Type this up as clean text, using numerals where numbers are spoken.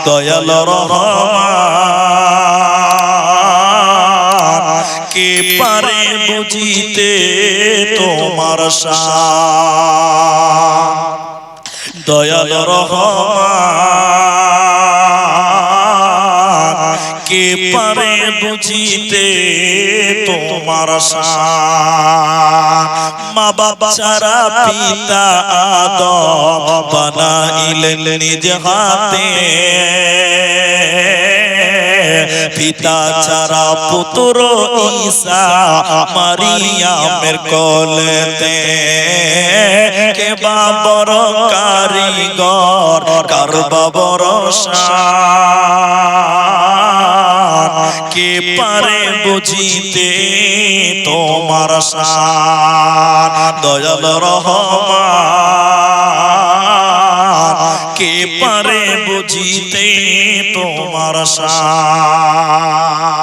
দয়াল রহমান কে পারে বুঝিতে তোমার শান দয়াল রহমান কে পারে বুঝিতে তোমার শান মা বাবা ছাড়া পিতা আদম বানাইলেন নিজ হাতে পিতা ছাড়া পুত্র ঈসা মারিয়ামের কোলেতে কে বা বড় কারিগর কার বা বড় শান কে পারে বুঝিতে তোমার শান দয়াল রহমান কে পারে বুঝিতে তোমার শান